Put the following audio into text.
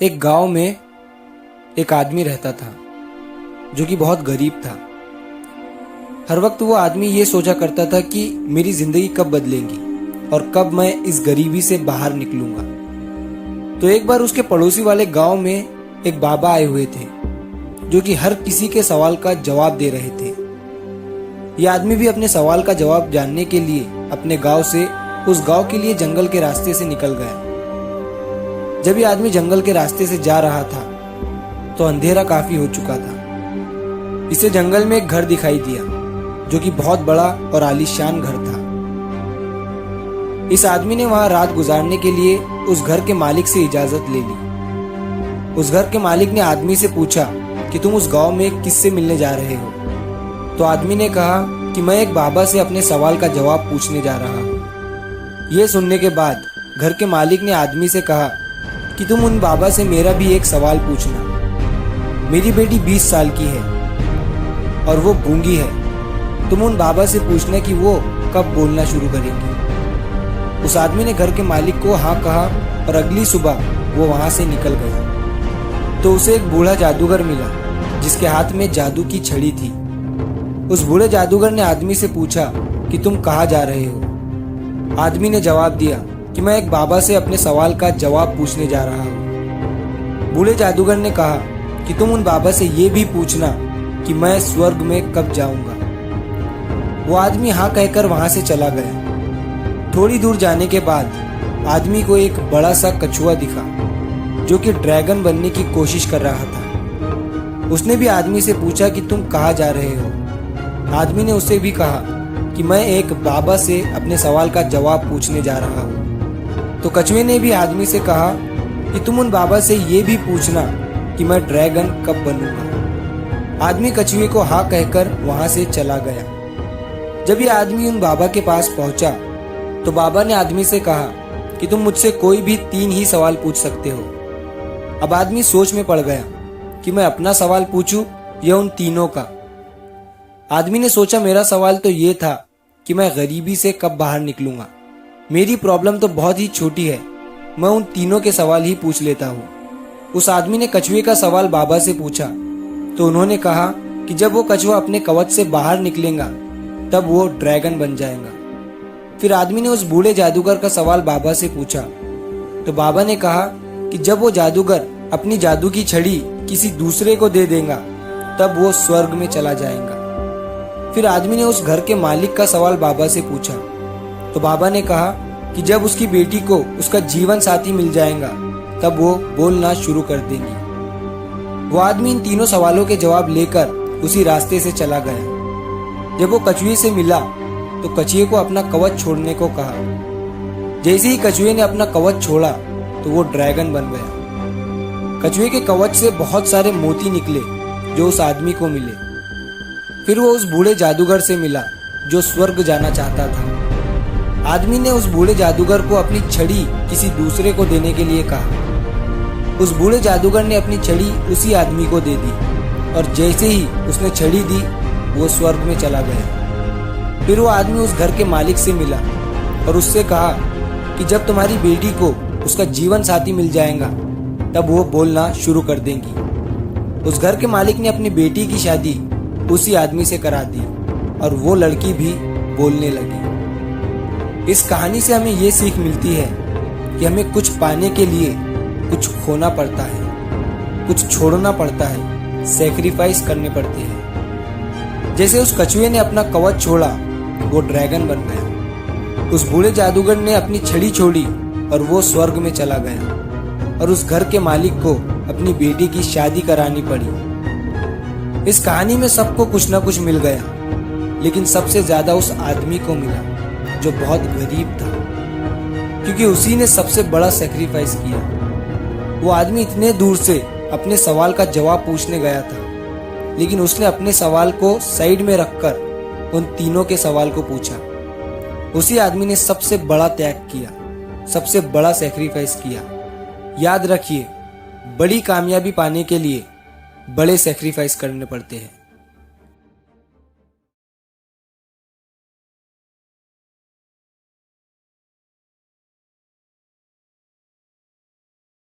एक गांव में एक आदमी रहता था जो कि बहुत गरीब था। हर वक्त वो आदमी ये सोचा करता था कि मेरी जिंदगी कब बदलेगी और कब मैं इस गरीबी से बाहर निकलूंगा। तो एक बार उसके पड़ोसी वाले गांव में एक बाबा आए हुए थे जो कि हर किसी के सवाल का जवाब दे रहे थे। यह आदमी भी अपने सवाल का जवाब जानने के लिए अपने गांव से उस गांव के लिए जंगल के रास्ते से निकल गया। जब यह आदमी जंगल के रास्ते से जा रहा था तो अंधेरा काफी हो चुका था। इसे जंगल में एक घर दिखाई दिया जो कि बहुत बड़ा और आलीशान घर था। इस आदमी ने वहां रात गुजारने के लिए उस घर के मालिक से इजाजत ले ली। उस घर के मालिक ने आदमी से पूछा कि तुम उस गांव में किससे मिलने जा रहे हो। तो आदमी ने कहा कि मैं एक बाबा से अपने सवाल का जवाब पूछने जा रहा हूँ। यह सुनने के बाद घर के मालिक ने आदमी से कहा कि तुम उन बाबा से मेरा भी एक सवाल पूछना। मेरी बेटी 20 साल की है और वो गूंगी है। तुम उन बाबा से पूछना कि वो कब बोलना शुरू करेंगी। उस आदमी ने घर के मालिक को हाँ कहा और अगली सुबह वो वहां से निकल गया। तो उसे एक बूढ़ा जादूगर मिला जिसके हाथ में जादू की छड़ी थी। उस बूढ़े जादूगर ने आदमी से पूछा कि तुम कहाँ जा रहे हो। आदमी ने जवाब दिया कि मैं एक बाबा से अपने सवाल का जवाब पूछने जा रहा हूँ। बूढ़े जादूगर ने कहा कि तुम उन बाबा से ये भी पूछना कि मैं स्वर्ग में कब जाऊंगा। वो आदमी हाँ कहकर वहां से चला गया। थोड़ी दूर जाने के बाद आदमी को एक बड़ा सा कछुआ दिखा जो कि ड्रैगन बनने की कोशिश कर रहा था। उसने भी आदमी से पूछा कि तुम कहाँ जा रहे हो। आदमी ने उसे भी कहा कि मैं एक बाबा से अपने सवाल का जवाब पूछने जा रहा हूँ। तो कछुए ने भी आदमी से कहा कि तुम उन बाबा से ये भी पूछना कि मैं ड्रैगन कब बनूंगा। आदमी कछुए को हाँ कहकर वहां से चला गया। जब ये आदमी उन बाबा के पास पहुंचा तो बाबा ने आदमी से कहा कि तुम मुझसे कोई भी 3 ही सवाल पूछ सकते हो। अब आदमी सोच में पड़ गया कि मैं अपना सवाल पूछूं या उन तीनों का। आदमी ने सोचा मेरा सवाल तो ये था कि मैं गरीबी से कब बाहर निकलूंगा। मेरी प्रॉब्लम तो बहुत ही छोटी है, मैं उन तीनों के सवाल ही पूछ लेता हूँ। उस आदमी ने कछुए का सवाल बाबा से पूछा तो उन्होंने कहा कि जब वो कछुआ अपने कवच से बाहर निकलेगा तब वो ड्रैगन बन जाएगा। फिर आदमी ने उस बूढ़े जादूगर का सवाल बाबा से पूछा तो बाबा ने कहा कि जब वो जादूगर अपनी जादू की छड़ी किसी दूसरे को दे देगा तब वो स्वर्ग में चला जाएगा। फिर आदमी ने उस घर के मालिक का सवाल बाबा से पूछा तो बाबा ने कहा कि जब उसकी बेटी को उसका जीवन साथी मिल जाएगा तब वो बोलना शुरू कर देंगी। वो आदमी इन तीनों सवालों के जवाब लेकर उसी रास्ते से चला गया। जब वो कछुए से मिला तो कछुए को अपना कवच छोड़ने को कहा। जैसे ही कछुए ने अपना कवच छोड़ा तो वो ड्रैगन बन गया। कछुए के कवच से बहुत सारे मोती निकले जो उस आदमी को मिले। फिर वो उस बूढ़े जादूगर से मिला जो स्वर्ग जाना चाहता था। आदमी ने उस बूढ़े जादूगर को अपनी छड़ी किसी दूसरे को देने के लिए कहा। उस बूढ़े जादूगर ने अपनी छड़ी उसी आदमी को दे दी और जैसे ही उसने छड़ी दी वो स्वर्ग में चला गया। फिर वो आदमी उस घर के मालिक से मिला और उससे कहा कि जब तुम्हारी बेटी को उसका जीवन साथी मिल जाएगा तब वो बोलना शुरू कर देंगी। उस घर के मालिक ने अपनी बेटी की शादी उसी आदमी से करा दी और वो लड़की भी बोलने लगी। इस कहानी से हमें ये सीख मिलती है कि हमें कुछ पाने के लिए कुछ खोना पड़ता है, कुछ छोड़ना पड़ता है, सैक्रिफाइस करने पड़ते हैं। जैसे उस कछुए ने अपना कवच छोड़ा वो ड्रैगन बन गया। उस बूढ़े जादूगर ने अपनी छड़ी छोड़ी और वो स्वर्ग में चला गया और उस घर के मालिक को अपनी बेटी की शादी करानी पड़ी। इस कहानी में सबको कुछ ना कुछ मिल गया, लेकिन सबसे ज्यादा उस आदमी को मिला जो बहुत गरीब था, क्योंकि उसी ने सबसे बड़ा सैक्रिफाइस किया। वो आदमी इतने दूर से अपने सवाल का जवाब पूछने गया था, लेकिन उसने अपने सवाल को साइड में रखकर उन तीनों के सवाल को पूछा। उसी आदमी ने सबसे बड़ा त्याग किया, सबसे बड़ा सैक्रिफाइस किया। याद रखिए, बड़ी कामयाबी पाने के लिए बड़े सैक्रिफाइस करने पड़ते हैं।